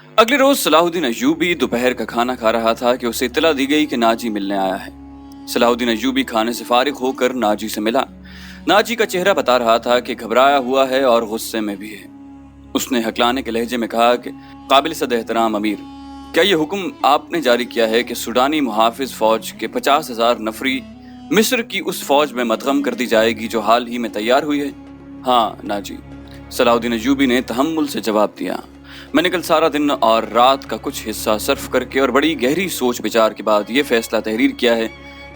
अगले रोज सलाहुद्दीन अय्यूबी दोपहर का खाना खा रहा था कि उसे इत्तला दी गई कि नाजी मिलने आया है। सलाहुद्दीन अय्यूबी खाने से फारिग होकर नाजी से मिला। नाजी का चेहरा बता रहा था कि घबराया हुआ है और गुस्से में भी है। उसने हकलाने के लहजे में कहा कि काबिल सद एहतराम अमीर, क्या ये हुक्म आपने जारी किया है कि सूडानी मुहाफिज फौज के 50,000 नफरी मिस्र की उस फौज में मदगम कर दी जाएगी जो हाल ही में तैयार हुई है? हाँ नाजी, सलाहुद्दीन अय्यूबी ने तहम्मुल से जवाब दिया। मैंने कल सारा दिन और रात का कुछ हिस्सा सर्फ करके और बड़ी गहरी सोच विचार के बाद ये फैसला तहरीर किया है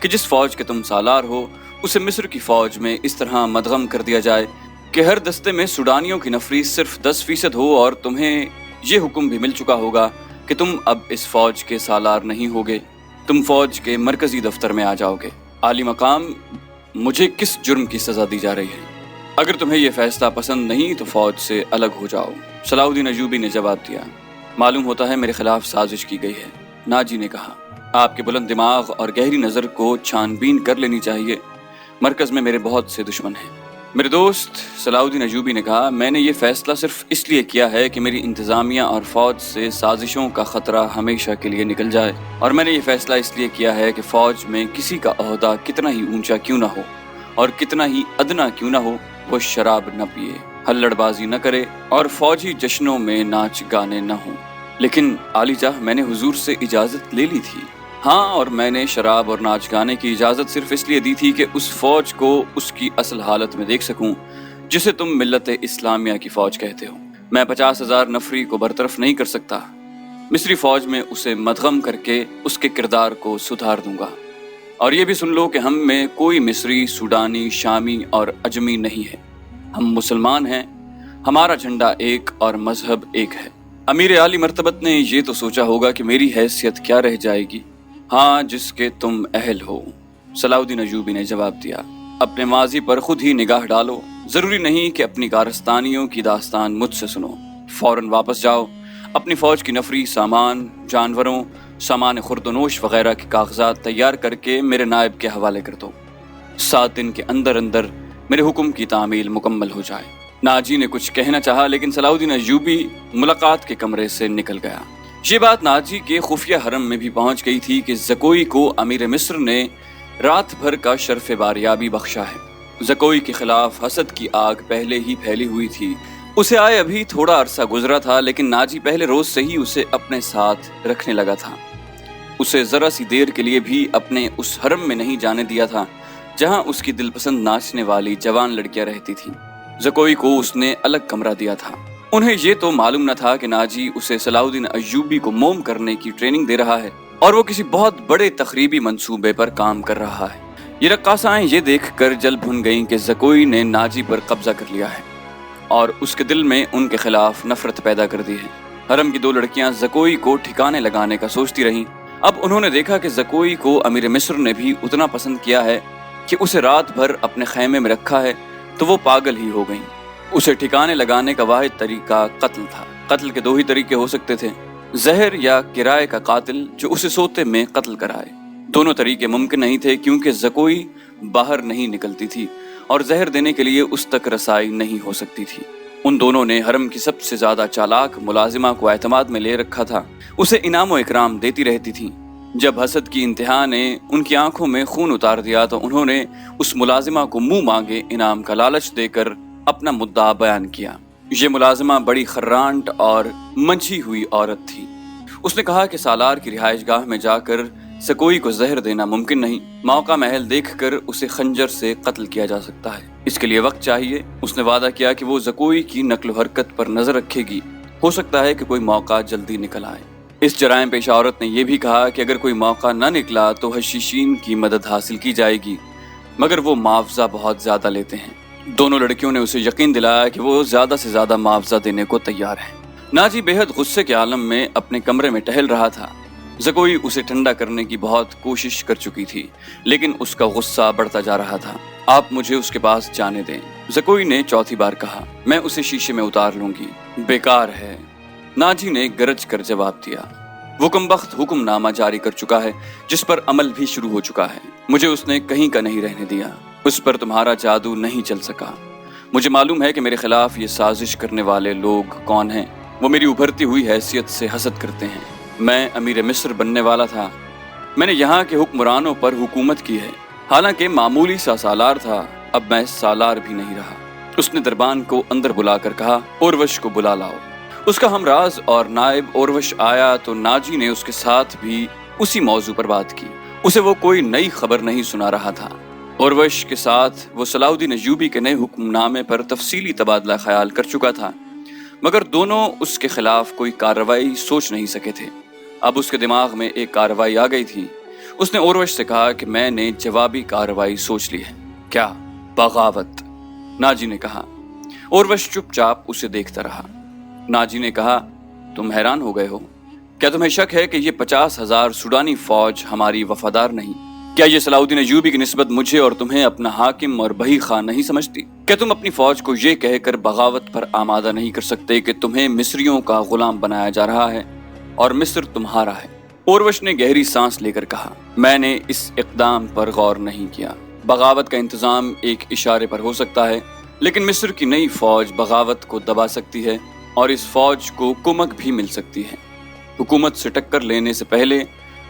कि जिस फौज के तुम सालार हो उसे मिस्र की फौज में इस तरह मदगम कर दिया जाए कि हर दस्ते में सूडानियों की नफरी सिर्फ 10% हो, और तुम्हें ये हुक्म भी मिल चुका होगा कि तुम अब इस फौज के सालार नहीं होगे, तुम फौज के मरकजी दफ्तर में आ जाओगे। आली मकाम, मुझे किस जुर्म की सजा दी जा रही है? अगर तुम्हें यह फैसला पसंद नहीं तो फौज से अलग हो जाओ। सलाहुद्दीन अय्यूबी ने जवाब दिया। मालूम होता है मेरे खिलाफ साजिश की गई है। नाजी ने कहा, आपके बुलंद दिमाग और गहरी नज़र को छानबीन कर लेनी चाहिए। मरकज में मेरे बहुत से दुश्मन हैं। मेरे दोस्त, सलाहुद्दीन अय्यूबी ने कहा, मैंने ये फैसला सिर्फ इसलिए किया है कि मेरी इंतज़ामिया और फौज से साजिशों का खतरा हमेशा के लिए निकल जाए, और मैंने ये फैसला इसलिए किया है कि फौज में किसी का ओहदा कितना ही ऊंचा क्यों ना हो और कितना ही अदना क्यों ना हो, वो शराब न पिए, हल्लड़बाजी न करे और फौजी जश्नों में नाच गाने न हो। लेकिन आलीजाह, मैंने हुजूर से इजाज़त ले ली थी। हाँ, और मैंने शराब और नाच गाने की इजाज़त सिर्फ इसलिए दी थी कि उस फौज को उसकी असल हालत में देख सकूं जिसे तुम मिल्लत इस्लामिया की फौज कहते हो। मैं 50,000 नफरी को बरतरफ नहीं कर सकता। मिस्री फौज में उसे मदगम करके उसके किरदार को सुधार दूंगा। और ये भी सुन लो कि हम में कोई मिस्री, सूडानी, शामी और अजमी नहीं है। हम मुसलमान हैं, हमारा झंडा एक और मजहब एक है। अमीर आली मर्तबत ने ये तो सोचा होगा कि मेरी हैसियत क्या रह जाएगी। हाँ, जिसके तुम अहल हो, सलाहुद्दीन अय्यूबी ने जवाब दिया। अपने माजी पर खुद ही निगाह डालो। जरूरी नहीं कि अपनी कारस्तानियों की दास्तान मुझसे सुनो। फौरन वापस जाओ, अपनी फौज की नफरी, सामान, जानवरों, सामान खुर्दनोश वगैरह के कागजात तैयार करके मेरे नायब के हवाले कर दो। 7 दिन के अंदर अंदर मेरे हुक्म की तामील मुकम्मल हो जाए। नाजी ने कुछ कहना चाहा, लेकिन सलाहुद्दीन अय्यूबी मुलाकात के कमरे से निकल गया। ये बात नाजी के खुफिया हरम में भी पहुंच गई थी कि ज़कोई को अमीर मिस्र ने रात भर का शर्फ बारियाबी बख्शा है। ज़कोई के खिलाफ हसद की आग पहले ही फैली हुई थी। उसे आए अभी थोड़ा अरसा गुजरा था, लेकिन नाजी पहले रोज से ही उसे अपने साथ रखने लगा था। उसे जरा सी देर के लिए भी अपने उस हरम में नहीं जाने दिया था जहां उसकी दिलपसंद नाचने वाली जवान लड़कियां रहती थीं। ज़कोई को उसने अलग कमरा दिया था। उन्हें ये तो मालूम न था कि नाजी उसे सलाहुद्दीन अय्यूबी को मोम करने की ट्रेनिंग दे रहा है और वो किसी बहुत बड़े तखरीबी मंसूबे पर काम कर रहा है। ये रक्कासाएं ये देखकर जल भुन गईं कि ज़कोई ने नाजी पर कब्जा कर लिया है और उसके दिल में उनके खिलाफ नफरत पैदा कर दी है। हरम की 2 लड़कियां ज़कोई को ठिकाने लगाने का सोचती रहीं। अब उन्होंने देखा कि ज़कोई को अमीर मिस्र ने भी उतना पसंद किया है कि उसे रात भर अपने खैमे में रखा है, तो वो पागल ही हो गईं। उसे ठिकाने लगाने का वाहिद तरीका कत्ल था। कत्ल के 2 ही तरीके हो सकते थे, जहर या किराए का कातिल जो उसे सोते में कत्ल कराए। दोनों तरीके मुमकिन नहीं थे क्योंकि ज़कोई बाहर नहीं निकलती थी और जहर देने के लिए उस तक रसाई नहीं हो सकती थी। उन दोनों ने हरम की सबसे ज्यादा चालाक मुलाजिमा को एतमाद में ले रखा था। उसे इनाम व इकराम देती रहती थी। जब हसद की इंतहा ने उनकी आंखों में खून उतार दिया तो उन्होंने उस मुलाजिमा को मुंह मांगे इनाम का लालच देकर अपना मुद्दा बयान किया। ये मुलाजिमा बड़ी खर्रांट और मंझी हुई औरत थी। उसने कहा कि सालार की रिहाइशगाह में जाकर ज़कोई को जहर देना मुमकिन नहीं। मौका महल देखकर उसे खंजर से कत्ल किया जा सकता है, इसके लिए वक्त चाहिए। उसने वादा किया कि वो ज़कोई की नक्ल हरकत पर नजर रखेगी। हो सकता है कि कोई मौका जल्दी निकल आए। इस जराइम पेशा औरत ने यह भी कहा कि अगर कोई मौका न निकला तो हशीशीन की मदद हासिल की जाएगी, मगर वो मुआवजा बहुत ज्यादा लेते हैं। दोनों लड़कियों ने उसे यकीन दिलाया कि वो ज्यादा से ज्यादा मुआवजा देने को तैयार है। नाजी बेहद गुस्से के आलम में अपने कमरे में टहल रहा था। ज़कोई उसे ठंडा करने की बहुत कोशिश कर चुकी थी, लेकिन उसका गुस्सा बढ़ता जा रहा था। आप मुझे उसके पास जाने दें, ज़कोई ने 4थी बार कहा। मैं उसे शीशे में उतार लूंगी। बेकार है, नाजी ने गरज कर जवाब दिया। वो कमबख्त हुक्मनामा जारी कर चुका है जिस पर अमल भी शुरू हो चुका है। मुझे उसने कहीं का नहीं रहने दिया। उस पर तुम्हारा जादू नहीं चल सका। मुझे मालूम है कि मेरे खिलाफ ये साजिश करने वाले लोग कौन हैं। वो मेरी उभरती हुई हैसियत से हसद करते हैं। मैं अमीर मिस्र बनने वाला था। मैंने यहाँ के हुक्मरानों पर हुकूमत की है। हालांकि मामूली सा सालार था, अब मैं सालार भी नहीं रहा। उसने दरबान को अंदर बुलाकर कहा, ओरवश को बुला लाओ। उसका हमराज और नायब ओरवश आया तो नाजी ने उसके साथ भी उसी मौजू पर बात की। उसे वो कोई नई खबर नहीं सुना रहा था। ओरवश के साथ वो सलाहुद्दीन अय्यूबी के नए हुक्मनामे पर तफसीली तबादला ख्याल कर चुका था, मगर दोनों उसके खिलाफ कोई कार्रवाई सोच नहीं सके थे। अब उसके दिमाग में एक कार्रवाई आ गई थी। उसने ओरवश से कहा कि मैंने जवाबी कार्रवाई सोच ली है। क्या? बगावत, नाजी ने कहा। ओरवश चुपचाप उसे देखता रहा। नाजी ने कहा, तुम हैरान हो गए हो? क्या तुम्हें शक है कि ये 50,000 सूडानी फौज हमारी वफादार नहीं? क्या ये सलाहुद्दीन अय्यूबी की निस्बत मुझे और तुम्हें अपना हाकिम और बही खान नहीं समझती? क्या तुम अपनी फौज को ये कहकर बगावत पर आमादा नहीं कर सकते कि तुम्हें मिस्रियों का गुलाम बनाया जा रहा है और मिस्र तुम्हारा है? ओरवश ने गहरी सांस लेकर कहा, मैंने इस इक़दाम पर गौर नहीं किया। बगावत का इंतजाम एक इशारे पर हो सकता है, लेकिन मिस्र की नई फौज बगावत को दबा सकती है और इस फौज को कुमक भी मिल सकती है। हुकूमत से टक्कर लेने से पहले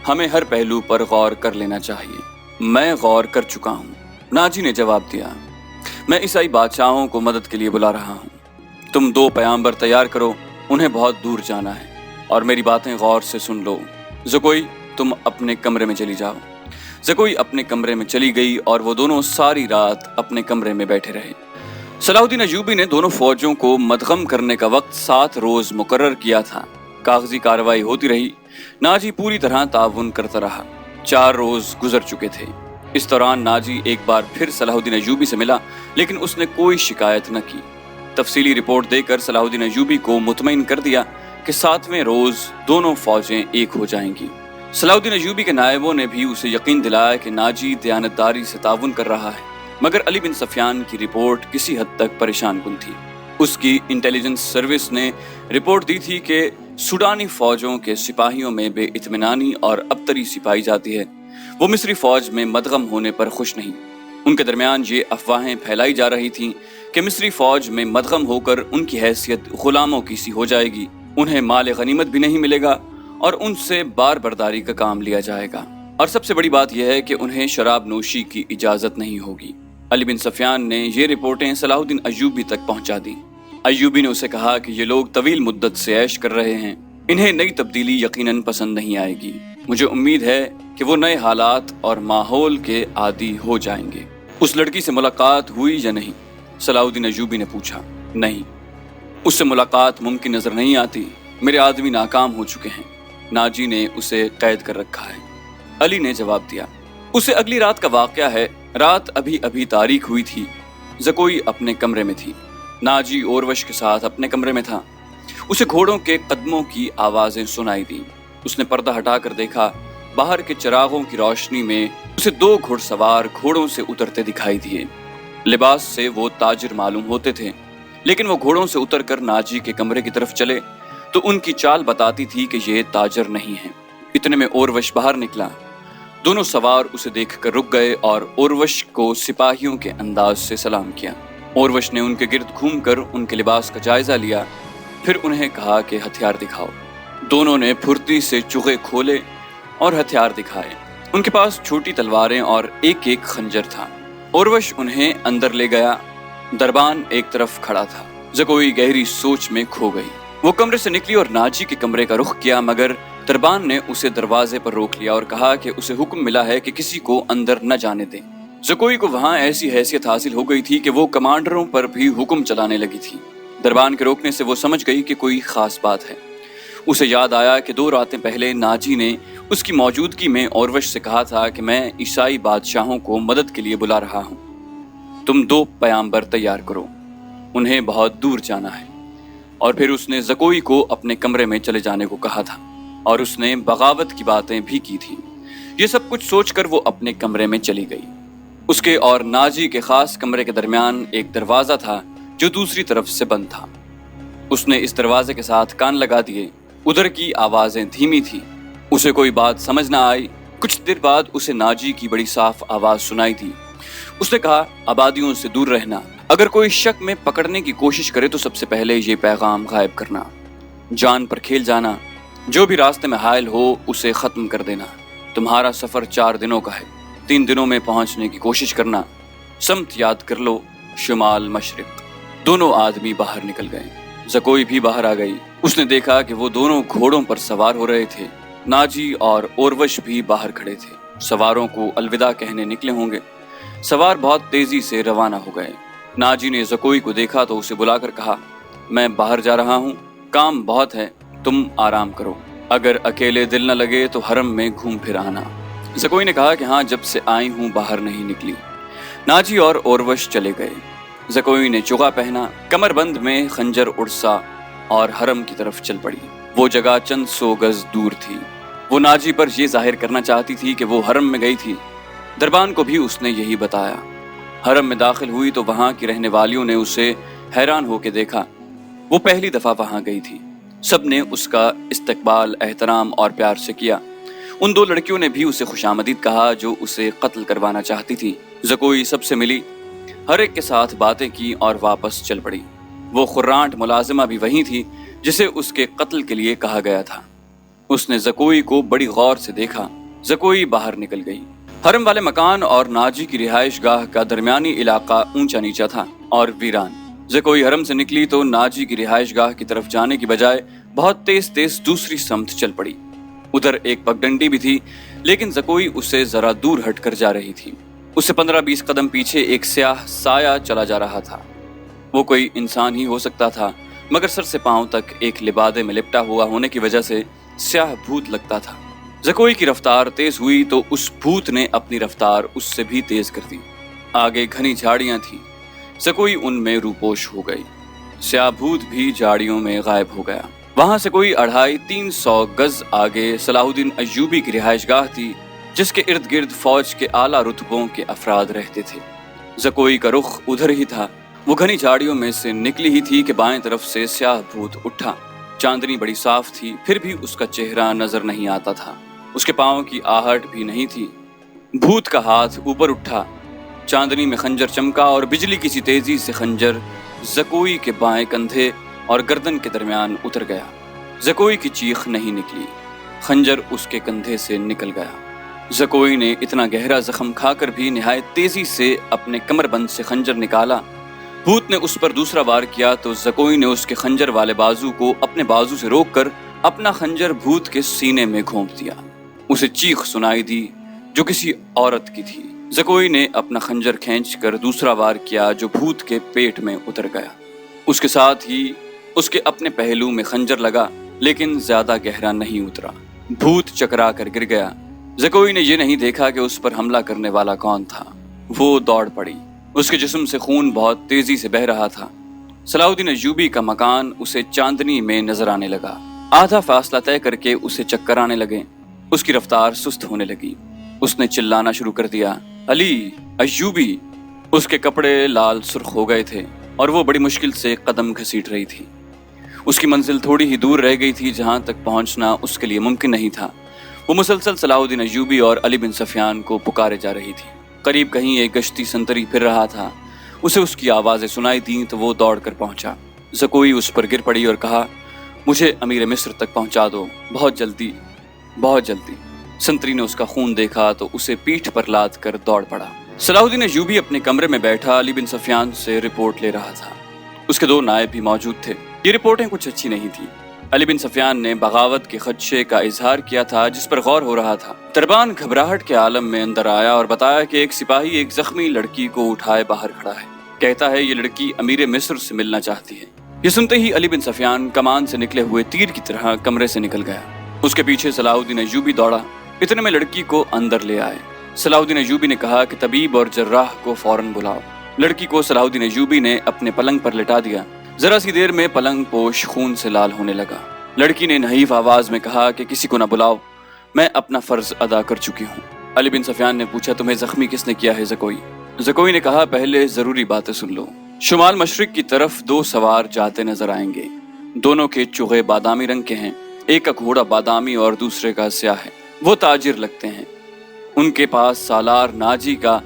हमें हर पहलू पर गौर कर लेना चाहिए। मैं गौर कर चुका हूँ, नाजी ने जवाब दिया। मैं ईसाई बादशाहों को मदद के लिए बुला रहा हूँ। तुम 2 पैगंबर तैयार करो, उन्हें बहुत दूर जाना है, और मेरी बातें गौर से सुन लो। ज़कोई, तुम अपने कमरे में चली जाओ। ज़कोई अपने कमरे में चली गई और वो दोनों सारी रात अपने कमरे में बैठे रहे। सलाहुद्दीन अय्यूबी ने दोनों फौजों को मदगम करने का वक्त 7 रोज मुकर्रर किया था। कागजी कार्रवाई होती रही। नाजी पूरी तरह ताउन करता रहा। 4 रोज गुजर चुके थे। इस दौरान नाजी एक बार फिर सलाहुद्दीन अय्यूबी से मिला, लेकिन उसने कोई शिकायत न की। तफसीली रिपोर्ट देकर सलाहुद्दीन अय्यूबी को मुतमईन कर दिया कि 7वें रोज दोनों फौजें एक हो जाएंगी। सलाहुद्दीन अय्यूबी के नायबों ने भी उसे यकीन दिलाया कि नाजी दयानतदारी से ताउन कर रहा है, मगर अली बिन सफियान की रिपोर्ट किसी हद तक परेशान कुन थी। उसकी इंटेलिजेंस सर्विस ने रिपोर्ट दी थी कि सूडानी फौजों के सिपाहियों में बेइत्मीनानी और अबतरी सी पाई जाती है। वो मिस्री फौज में मदगम होने पर खुश नहीं। उनके दरमियान ये अफवाहें फैलाई जा रही थीं कि मिस्री फौज में मदगम होकर उनकी हैसियत गुलामों की सी हो जाएगी, उन्हें माल गनीमत भी नहीं मिलेगा और उनसे बार बर्दारी का काम लिया जाएगा, और सबसे बड़ी बात यह है कि उन्हें शराब नोशी की इजाजत नहीं होगी। अली बिन सफियान ने ये रिपोर्टें सलाहुद्दीन अय्यूबी तक पहुंचा दी। अय्यूबी ने उसे कहा कि ये लोग तवील मुद्दत से ऐश कर रहे हैं, इन्हें नई तब्दीली यकीनन पसंद नहीं आएगी। मुझे उम्मीद है कि वो नए हालात और माहौल के आदी हो जाएंगे। उस लड़की से मुलाकात हुई या नहीं? सलाहुद्दीन अय्यूबी ने पूछा। नहीं, उससे मुलाकात मुमकिन नजर नहीं आती। मेरे आदमी नाकाम हो चुके हैं। नाजी ने उसे कैद कर रखा है, अली ने जवाब दिया। उसे अगली रात का वाकया है। रात अभी अभी तारीख हुई थी। ज़कोई अपने कमरे में थी। नाजी ओरवश के साथ अपने कमरे में था। उसे घोड़ों के कदमों की आवाजें सुनाई दी। उसने पर्दा हटाकर देखा। बाहर के चिरागों की रोशनी में उसे 2 घुड़सवार घोड़ों से उतरते दिखाई दिए। लिबास से वो ताजिर मालूम होते थे, लेकिन वो घोड़ों से उतरकर नाजी के कमरे की तरफ चले तो उनकी चाल बताती थी कि ये ताजिर नहीं है। इतने में ओरवश बाहर निकला। दोनों सवार उसे देखकर रुक गए और ओरवश को सिपाहियों के अंदाज से सलाम किया। ओरवश ने उनके गिर्द घूमकर उनके लिबास का जायजा लिया, फिर उन्हें कहा कि हथियार दिखाओ। दोनों ने फुर्ती से चुगे खोले और हथियार दिखाए। उनके पास छोटी तलवारें और एक खंजर था। ओरवश उन्हें अंदर ले गया। दरबान एक तरफ खड़ा था। ज़कोई गहरी सोच में खो गई। वो कमरे से निकली और नाजी के कमरे का रुख किया, मगर दरबान ने उसे दरवाजे पर रोक लिया और कहा कि उसे हुक्म मिला है कि किसी को अंदर न जाने दें। ज़कोई को वहां ऐसी हैसियत हासिल हो गई थी कि वो कमांडरों पर भी हुक्म चलाने लगी थी। दरबान के रोकने से वो समझ गई कि कोई खास बात है। उसे याद आया कि 2 रातें पहले नाजी ने उसकी मौजूदगी में ओरवश से कहा था कि मैं ईसाई बादशाहों को मदद के लिए बुला रहा हूँ। तुम 2 पैगंबर तैयार करो, उन्हें बहुत दूर जाना है। और फिर उसने ज़कोई को अपने कमरे में चले जाने को कहा था और उसने बगावत की बातें भी की थी। ये सब कुछ सोचकर वो अपने कमरे में चली गई। उसके और नाजी के खास कमरे के दरमियान एक दरवाजा था जो दूसरी तरफ से बंद था। उसने इस दरवाजे के साथ कान लगा दिए। उधर की आवाजें धीमी थी। उसे कोई बात समझ ना आई। कुछ देर बाद उसे नाजी की बड़ी साफ आवाज सुनाई दी। उसने कहा, आबादियों से दूर रहना। अगर कोई शक में पकड़ने की कोशिश करे तो सबसे पहले ये पैगाम गायब करना। जान पर खेल जाना, जो भी रास्ते में हायल हो उसे खत्म कर देना। तुम्हारा सफर 4 दिनों का है, 3 दिनों में पहुंचने की कोशिश करना। समत याद कर लो, शुमाल मशरिक। दोनों आदमी बाहर निकल गए। ज़कोई भी बाहर आ गई। उसने देखा कि वो दोनों घोड़ों पर सवार हो रहे थे। नाजी और ओरवश भी बाहर खड़े थे। सवारों को अलविदा कहने निकले होंगे। सवार बहुत तेजी से रवाना हो गए। नाजी ने ज़कोई को देखा तो उसे बुलाकर कहा, मैं बाहर जा रहा हूँ, काम बहुत है, तुम आराम करो। अगर अकेले दिल न लगे तो हरम में घूम फिर आना। ज़कोई ने कहा कि हाँ, जब से आई हूँ बाहर नहीं निकली। नाजी और ओरवश चले गए। ज़कोई ने चुगा पहना, कमरबंद में खंजर उड़सा और हरम की तरफ चल पड़ी। वो जगह चंद 100 गज दूर थी। वो नाजी पर यह जाहिर करना चाहती थी कि वो हरम में गई थी। दरबान को भी उसने यही बताया। हरम में दाखिल हुई तो वहां की रहने वालियों ने उसे हैरान होकर देखा। वो पहली दफा वहां गई थी। सबने उसका इस्तकबाल, एहतराम और प्यार से किया। उन 2 लड़कियों ने भी उसे खुशामदीद कहा जो उसे कत्ल करवाना चाहती थी। ज़कोई सबसे मिली, हर एक के साथ बातें की और वापस चल पड़ी। वो खुर्रांट मुलाजिमा भी वही थी जिसे उसके कत्ल के लिए कहा गया था। उसने ज़कोई को बड़ी गौर से देखा। ज़कोई बाहर निकल गई। हरम वाले मकान और नाजी की रिहाइश गाह का दरमियानी इलाका ऊंचा नीचा था और वीरान। ज़कोई हरम से निकली तो नाजी की रिहाइश गाह की तरफ जाने की बजाय बहुत तेज तेज दूसरी समत चल पड़ी। उधर एक पगडंडी भी थी, लेकिन ज़कोई उससे जरा दूर हटकर जा रही थी। उससे 15-20 कदम पीछे एक स्याह साया चला जा रहा था। वो कोई इंसान ही हो सकता था, मगर सर से पांव तक एक लिबादे में लिपटा हुआ होने की वजह से स्याह भूत लगता था। ज़कोई की रफ्तार तेज हुई तो उस भूत ने अपनी रफ्तार उससे भी तेज कर दी। आगे घनी झाड़ियां थी। ज़कोई उनमें रूपोश हो गई। स्याह भूत भी झाड़ियों में गायब हो गया। वहां से कोई 250-300 गज आगे सलाहुद्दीन अय्यूबी की रिहाइशगाह थी, जिसके इर्द गिर्द फौज के आला रुतबों के अफराद रहते थे। ज़कोई का रुख उधर ही था। वो घनी झाड़ियों में से निकली ही थी कि बाएं तरफ से स्याह भूत उठा। चांदनी बड़ी साफ थी, फिर भी उसका चेहरा नजर नहीं आता था। उसके पांव की आहट भी नहीं थी। भूत का हाथ ऊपर उठा, चांदनी में खंजर चमका और बिजली की सी तेजी से खंजर ज़कोई के बाएं कंधे और गर्दन के दरमियान उतर गया। ज़कोई की चीख नहीं निकली, खंजर उसके कंधे से निकल गया। ज़कोई ने इतना गहरा जख्म खाकर भी निहायत तेजी से अपने कमरबंद से खंजर निकाला। भूत ने उस पर दूसरा वार किया तो ज़कोई ने उसके खंजर वाले बाजू को अपने बाजू से रोककर अपना खंजर भूत के सीने में घोंप दिया। उसे चीख सुनाई दी जो किसी औरत की थी। ज़कोई ने अपना खंजर खींचकर दूसरा वार किया जो भूत के पेट में उतर गया। उसके साथ ही उसके अपने पहलू में खंजर लगा, लेकिन ज्यादा गहरा नहीं उतरा। भूत चकरा कर गिर गया। ज़कोई ने यह नहीं देखा कि उस पर हमला करने वाला कौन था। वो दौड़ पड़ी। उसके जिस्म से खून बहुत तेजी से बह रहा था। सलाहुद्दीन अय्यूबी का मकान उसे चांदनी में नजर आने लगा। आधा फासला तय करके उसे चक्कर आने लगे। उसकी रफ्तार सुस्त होने लगी। उसने चिल्लाना शुरू कर दिया, अली, अय्यूबी। उसके कपड़े लाल सुर्ख हो गए थे और वो बड़ी मुश्किल से कदम घसीट रही थी। उसकी मंजिल थोड़ी ही दूर रह गई थी, जहां तक पहुंचना उसके लिए मुमकिन नहीं था। वो मुसलसल सलाहुद्दीन अय्यूबी और अली बिन सफियान को पुकारे जा रही थी। करीब कहीं एक गश्ती संतरी फिर रहा था। उसे उसकी आवाज़ें सुनाई दी तो वो दौड़ कर पहुंचा। ज़कोई उस पर गिर पड़ी और कहा, मुझे अमीर मिस्र तक पहुंचा दो, बहुत जल्दी, बहुत जल्दी। संतरी ने उसका खून देखा तो उसे पीठ पर लाद कर दौड़ पड़ा। सलाहुद्दीन अय्यूबी अपने कमरे में बैठा अली बिन सफियान से रिपोर्ट ले रहा था। उसके 2 नायब भी मौजूद थे। ये रिपोर्टें कुछ अच्छी नहीं थी। अली बिन सफियान ने बगावत के खदशे का इजहार किया था, जिस पर गौर हो रहा था। दरबान घबराहट के आलम में अंदर आया और बताया कि एक सिपाही एक जख्मी लड़की को उठाए बाहर खड़ा है। कहता है ये लड़की अमीर मिस्र से मिलना चाहती है। ये सुनते ही अली बिन सफियान कमान से निकले हुए तीर की तरह कमरे से निकल गया। उसके पीछे सलाहुद्दीन अय्यूबी दौड़ा। इतने में लड़की को अंदर ले आए। सलाहुद्दीन अय्यूबी ने कहा कि तबीब और जर्राह को फौरन बुलाओ। लड़की को सलाहुद्दीन अय्यूबी ने अपने पलंग पर लिटा दिया। जरा सी देर में पलंग पोश खून से लाल होने लगा। लड़की ने नहीफ आवाज में कहा कि किसी को न बुलाओ, मैं अपना फर्ज अदा कर चुकी हूँ। अली बिन सफियान ने पूछा, तुम्हें जख्मी किसने किया है ज़कोई? ज़कोई ने कहा, पहले जरूरी बातें सुन लो। शुमाल मशरिक की तरफ 2 सवार जाते नजर आएंगे। दोनों के चुगे बादामी रंग के हैं। एक का घोड़ा बादामी और दूसरे का स्याह है। वो ताजिर लगते हैं। उनके पास सालार नाजी का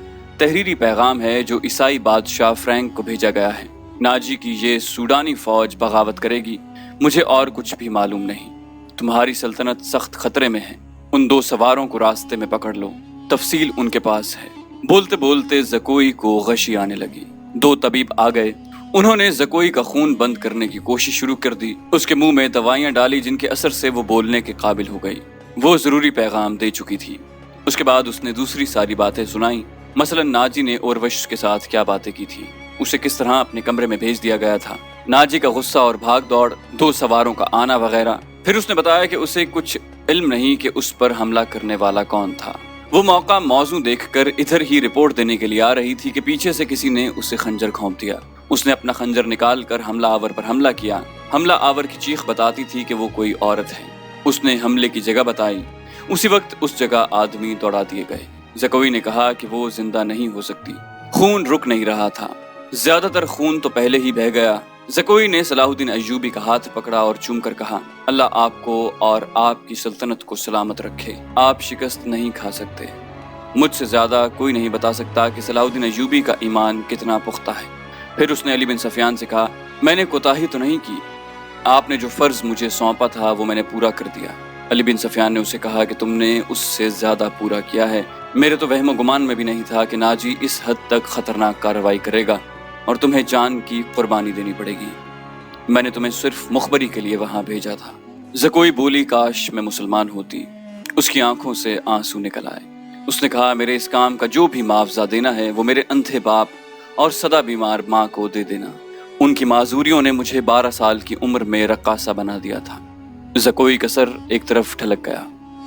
तहरीरी पैगाम है जो ईसाई बादशाह फ्रैंक को भेजा गया है। नाजी की ये सूडानी फौज बगावत करेगी, مجھے اور کچھ بھی معلوم نہیں۔ تمہاری سلطنت سخت خطرے میں ہے، ان 2 سواروں کو راستے میں پکڑ لو، تفصیل ان کے پاس ہے۔ بولتے بولتے زکوئی کو غشی آنے لگی۔ 2 طبیب آ گئے، انہوں نے زکوئی کا خون بند کرنے کی کوشش شروع کر دی، اس کے منہ میں دوائیاں ڈالی جن کے اثر سے وہ بولنے کے قابل ہو گئی۔ وہ ضروری پیغام دے چکی تھی۔ اس کے بعد اس نے دوسری ساری باتیں سنائیں، مثلا ناجی نے اوروش کے ساتھ کیا باتیں کی تھی، اسے کس طرح اپنے کمرے میں بھیج دیا گیا تھا، ناجی کا غصہ اور بھاگ دوڑ، 2 سواروں کا آنا وغیرہ۔ پھر اس نے بتایا کہ اسے کچھ علم نہیں کہ اس پر حملہ کرنے والا کون تھا۔ وہ موقع موزوں دیکھ کر ادھر ہی رپورٹ دینے کے لیے آ رہی تھی کہ پیچھے سے کسی نے اسے خنجر گھونپ دیا۔ اس نے اپنا خنجر نکال کر حملہ آور پر حملہ کیا۔ حملہ آور کی چیخ بتاتی تھی کہ وہ کوئی عورت ہے۔ اس نے حملے کی جگہ بتائی، اسی وقت اس جگہ آدمی دوڑا دیے گئے۔ زکوئی نے کہا کہ وہ زندہ نہیں ہو سکتی، خون رک نہیں رہا تھا، زیادہ تر خون تو پہلے ہی بہہ گیا۔ زکوئی نے صلاح الدین ایوبی کا ہاتھ پکڑا اور چوم کر کہا، اللہ آپ کو اور آپ کی سلطنت کو سلامت رکھے، آپ شکست نہیں کھا سکتے۔ مجھ سے زیادہ کوئی نہیں بتا سکتا کہ صلاح الدین ایوبی کا ایمان کتنا پختہ ہے۔ پھر اس نے علی بن سفیان سے کہا، میں نے کوتاہی تو نہیں کی، آپ نے جو فرض مجھے سونپا تھا وہ میں نے پورا کر دیا۔ علی بن سفیان نے اسے کہا کہ تم نے اس سے زیادہ پورا کیا ہے، میرے تو وہم و گمان میں بھی نہیں تھا کہ ناجی اس حد تک خطرناک کارروائی کرے گا اور تمہیں جان کی قربانی دینی پڑے گی۔ میں نے تمہیں صرف مخبری کے لیے وہاں بھیجا تھا۔ زکوئی بولی، کاش میں مسلمان ہوتی۔ اس کی آنکھوں سے آنسو نکل آئے۔ اس نے کہا، میرے اس کام کا جو بھی معاوضہ دینا ہے وہ میرے اندھے باپ اور سدا بیمار ماں کو دے دینا۔ ان کی معذوریوں نے مجھے 12 سال کی عمر میں رقاصہ بنا دیا تھا۔ زکوئی کا سر ایک طرف ٹھلک گیا،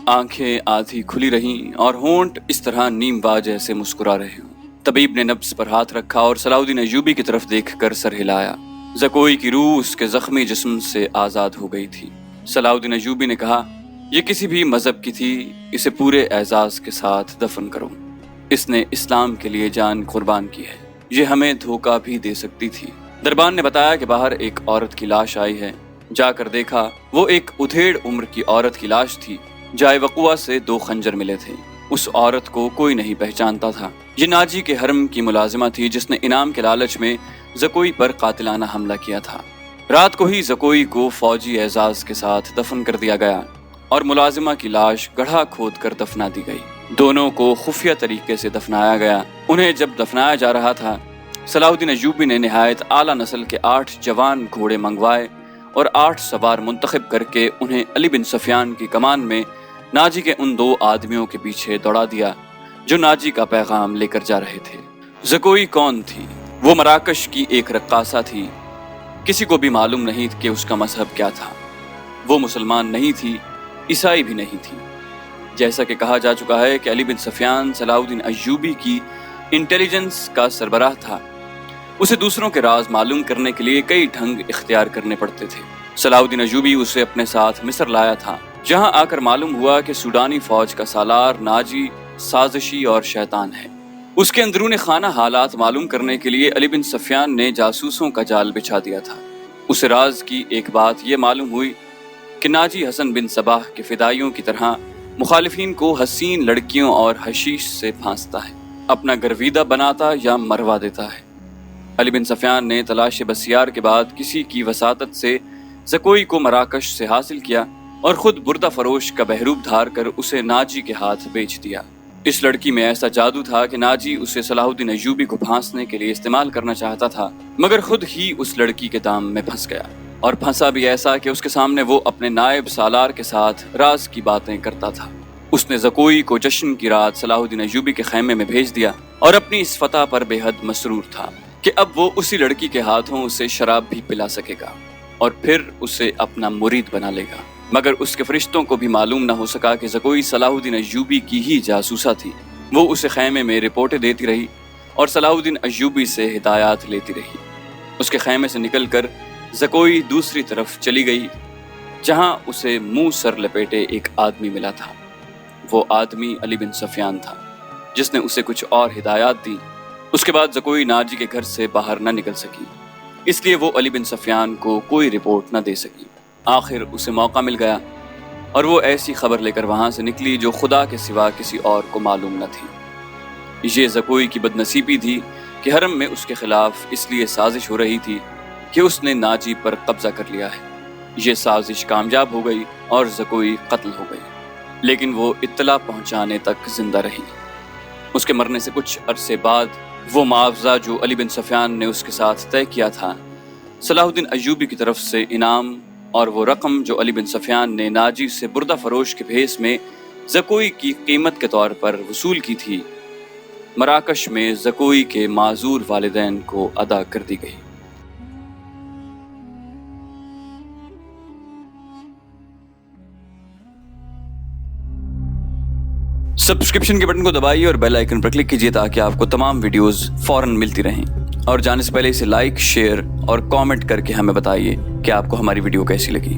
آنکھیں آدھی کھلی رہیں اور ہونٹ اس طرح نیم وا جیسے مسکرا رہے ہوں۔ طبیب نے نبض پر ہاتھ رکھا اور صلاح الدین ایوبی کی طرف دیکھ کر سر ہلایا۔ زکوئی کی روح اس کے زخمی جسم سے آزاد ہو گئی تھی۔ صلاح الدین ایوبی نے کہا، یہ کسی بھی مذہب کی تھی، اسے پورے اعزاز کے ساتھ دفن کرو۔ اس نے اسلام کے لیے جان قربان کی ہے، یہ ہمیں دھوکہ بھی دے سکتی تھی۔ دربان نے بتایا کہ باہر ایک عورت کی لاش آئی ہے۔ جا کر دیکھا، وہ ایک ادھیڑ عمر کی عورت کی لاش تھی، جائے وقوع سے 2 خنجر ملے تھے۔ اس عورت کو کوئی نہیں پہچانتا تھا۔ یہ ناجی کے حرم کی ملازمہ تھی جس نے انعام کے لالچ میں زکوئی پر قاتلانہ حملہ کیا تھا۔ رات کو ہی زکوئی کو فوجی اعزاز کے ساتھ دفن کر دیا گیا اور ملازمہ کی لاش گڑھا کھود کر دفنا دی گئی۔ دونوں کو خفیہ طریقے سے دفنایا گیا۔ انہیں جب دفنایا جا رہا تھا، صلاح الدین ایوبی نے نہایت اعلیٰ نسل کے 8 جوان گھوڑے منگوائے اور 8 سوار منتخب کر کے انہیں علی بن سفیان کی کمان میں ناجی کے ان 2 آدمیوں کے پیچھے دوڑا دیا جو ناجی کا پیغام لے کر جا رہے تھے۔ زکوئی کون تھی؟ وہ مراکش کی ایک رقاصہ تھی۔ کسی کو بھی معلوم نہیں کہ اس کا مذہب کیا تھا۔ وہ مسلمان نہیں تھی، عیسائی بھی نہیں تھی۔ جیسا کہ کہا جا چکا ہے کہ علی بن سفیان صلاح الدین ایوبی کی انٹیلیجنس کا سربراہ تھا۔ اسے دوسروں کے راز معلوم کرنے کے لیے کئی ڈھنگ اختیار کرنے پڑتے تھے۔ صلاح الدین ایوبی اسے اپنے ساتھ مصر لایا تھا، جہاں آ کر معلوم ہوا کہ سوڈانی فوج کا سالار ناجی سازشی اور شیطان ہے۔ اس کے اندرون خانہ حالات معلوم کرنے کے لیے علی بن سفیان نے جاسوسوں کا جال بچھا دیا تھا۔ اسے راز کی ایک بات یہ معلوم ہوئی کہ ناجی حسن بن صباح کے فدائیوں کی طرح مخالفین کو حسین لڑکیوں اور حشیش سے پھانستا ہے، اپنا گرویدہ بناتا یا مروا دیتا ہے۔ علی بن سفیان نے تلاش بسیار کے بعد کسی کی وساطت سے زکوئی کو مراکش سے حاصل کیا اور خود بردہ فروش کا بہروپ دھار کر اسے ناجی کے ہاتھ بیچ دیا۔ اس لڑکی میں ایسا جادو تھا کہ ناجی اسے صلاح الدین ایوبی کو پھانسنے کے لیے استعمال کرنا چاہتا تھا، مگر خود ہی اس لڑکی کے دام میں پھنس گیا، اور پھنسا بھی ایسا کہ اس کے سامنے وہ اپنے نائب سالار کے ساتھ راز کی باتیں کرتا تھا۔ اس نے زکوئی کو جشن کی رات صلاح الدین ایوبی کے خیمے میں بھیج دیا اور اپنی اس فتح پر بے حد مسرور تھا کہ اب وہ اسی لڑکی کے ہاتھوں اسے شراب بھی پلا سکے گا اور پھر اسے اپنا مرید بنا لے گا۔ مگر اس کے فرشتوں کو بھی معلوم نہ ہو سکا کہ زکوئی صلاح الدین ایوبی کی ہی جاسوسہ تھی۔ وہ اسے خیمے میں رپورٹیں دیتی رہی اور صلاح الدین ایوبی سے ہدایات لیتی رہی۔ اس کے خیمے سے نکل کر زکوئی دوسری طرف چلی گئی، جہاں اسے منہ سر لپیٹے ایک آدمی ملا تھا۔ وہ آدمی علی بن سفیان تھا، جس نے اسے کچھ اور ہدایات دی۔ اس کے بعد زکوئی ناجی کے گھر سے باہر نہ نکل سکی، اس لیے وہ علی بن سفیان کو کوئی رپورٹ نہ دے سکی۔ آخر اسے موقع مل گیا اور وہ ایسی خبر لے کر وہاں سے نکلی جو خدا کے سوا کسی اور کو معلوم نہ تھی۔ یہ زکوئی کی بدنصیبی تھی کہ حرم میں اس کے خلاف اس لیے سازش ہو رہی تھی کہ اس نے ناجی پر قبضہ کر لیا ہے، یہ سازش کامیاب ہو گئی اور زکوئی قتل ہو گئی، لیکن وہ اطلاع پہنچانے تک زندہ رہی۔ اس کے مرنے سے کچھ عرصے بعد وہ معاوضہ جو علی بن سفیان نے اس کے ساتھ طے کیا تھا، صلاح الدین ایوبی کی طرف سے انعام اور وہ رقم جو علی بن سفیان نے ناجی سے بردہ فروش کے بھیس میں زکوئی کی قیمت کے طور پر وصول کی تھی، مراکش میں زکوئی کے معذور والدین کو ادا کر دی گئی۔ سبسکرپشن کے بٹن کو دبائیے اور بیل آئیکن پر کلک کیجیے تاکہ آپ کو تمام ویڈیوز فوراً ملتی رہیں، اور جانے سے پہلے اسے لائک، شیئر اور کامنٹ کر کے ہمیں بتائیے کہ آپ کو ہماری ویڈیو کیسی لگی۔